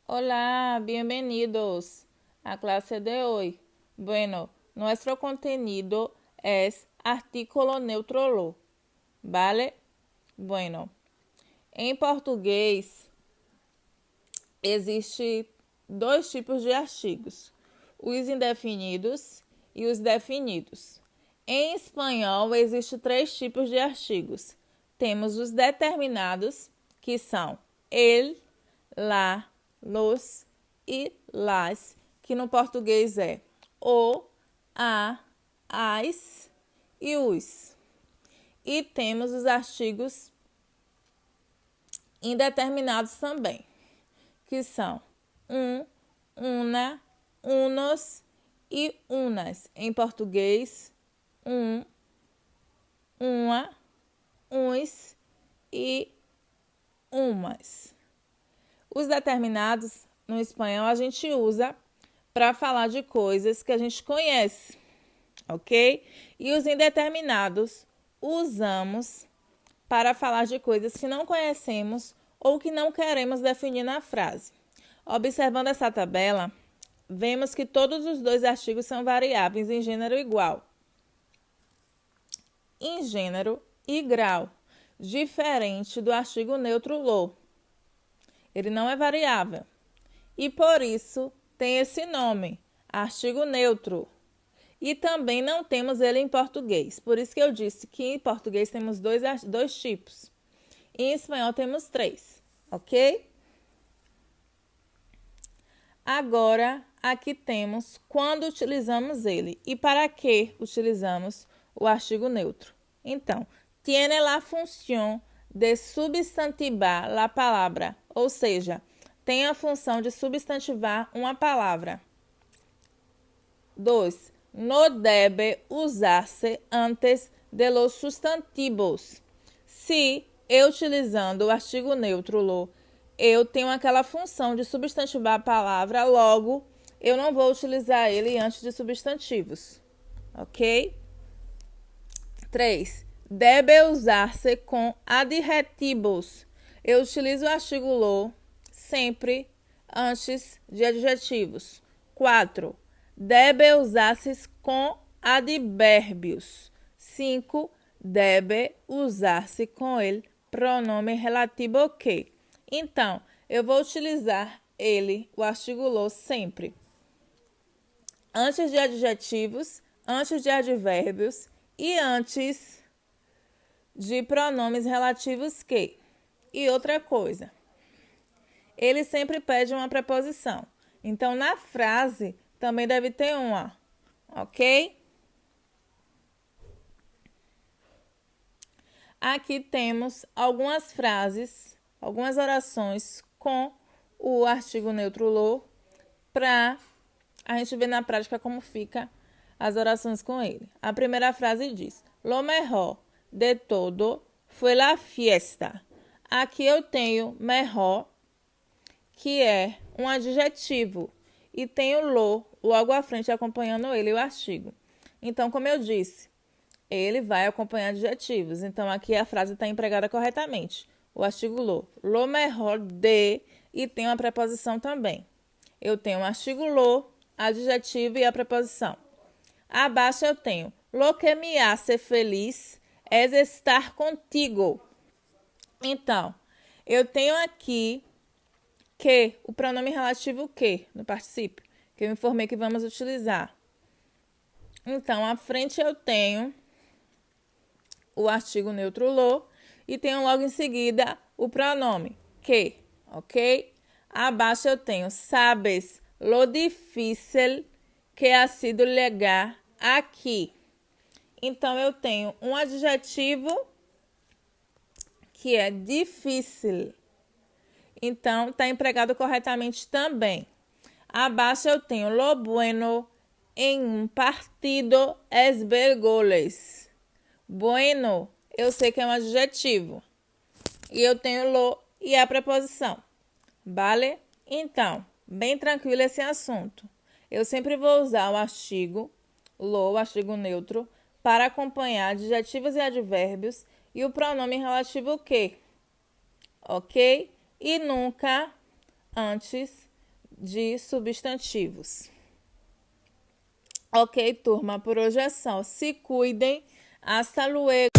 Hola, bienvenidos a clase de hoy. Bueno, nuestro contenido es artículo neutro lo, ¿vale? Bueno, em português existe dois tipos de artigos, os indefinidos e os definidos. Em espanhol existe três tipos de artigos. Temos os determinados, que são el, la, los e las, que no português é o, a, as e os. E temos os artigos indeterminados também, que são una, unos e unas. Em português, uma, uns e umas. Os determinados, no espanhol, a gente usa para falar de coisas que a gente conhece, ok? E os indeterminados usamos para falar de coisas que não conhecemos ou que não queremos definir na frase. Observando essa tabela, vemos que todos os dois artigos são variáveis em gênero igual, em gênero e grau, diferente do artigo neutro lo. Ele não é variável e por isso tem esse nome, artigo neutro. E também não temos ele em português. Por isso que eu disse que em português temos dois tipos. Em espanhol temos três, ok? Agora, aqui temos quando utilizamos ele e para que utilizamos o artigo neutro. Então, tiene la función de substantivar la palavra, ou seja, tem a função de substantivar uma palavra. 2. No debe usar-se antes de los sustantivos. Se eu utilizando o artigo neutro lo, eu tenho aquela função de substantivar a palavra, logo eu não vou utilizar ele antes de substantivos. Ok? 3. Debe usar-se com adjetivos. Eu utilizo o artigo lo sempre antes de adjetivos. 4. Debe usar-se com advérbios. 5. Debe usar-se com ele pronome relativo que. Então, eu vou utilizar ele, o artigo lo, sempre antes de adjetivos, antes de advérbios e antes de pronomes relativos que. E outra coisa, ele sempre pede uma preposição. Então, na frase, também deve ter uma, ok? Aqui temos algumas frases, algumas orações com o artigo neutro lo, para a gente ver na prática como fica as orações com ele. A primeira frase diz: Lo mejor de todo fue la fiesta. Aqui eu tenho mejor, que é um adjetivo, e tenho lo logo à frente acompanhando ele, o artigo. Então, como eu disse, ele vai acompanhar adjetivos. Então, aqui a frase está empregada corretamente. O artigo lo mejor de, e tem uma preposição também. Eu tenho o artigo lo, adjetivo e a preposição. Abaixo eu tenho lo que me hace feliz es estar contigo. Então, eu tenho aqui que, o pronome relativo que, no particípio, que eu informei que vamos utilizar. Então, à frente eu tenho o artigo neutro lo e tenho logo em seguida o pronome que, ok? Abaixo eu tenho sabes lo difícil que ha sido llegar aqui. Então, eu tenho um adjetivo que é difícil. Então, está empregado corretamente também. Abaixo eu tenho lo bueno en un partido es ver goles. Bueno, eu sei que é um adjetivo. E eu tenho lo e a preposição. Vale? Então, bem tranquilo esse assunto. Eu sempre vou usar o artigo lo, o artigo neutro, para acompanhar adjetivos e advérbios e o pronome relativo que. Ok? E nunca antes de substantivos. Ok, turma, por hoje é só. Se cuidem. Hasta luego.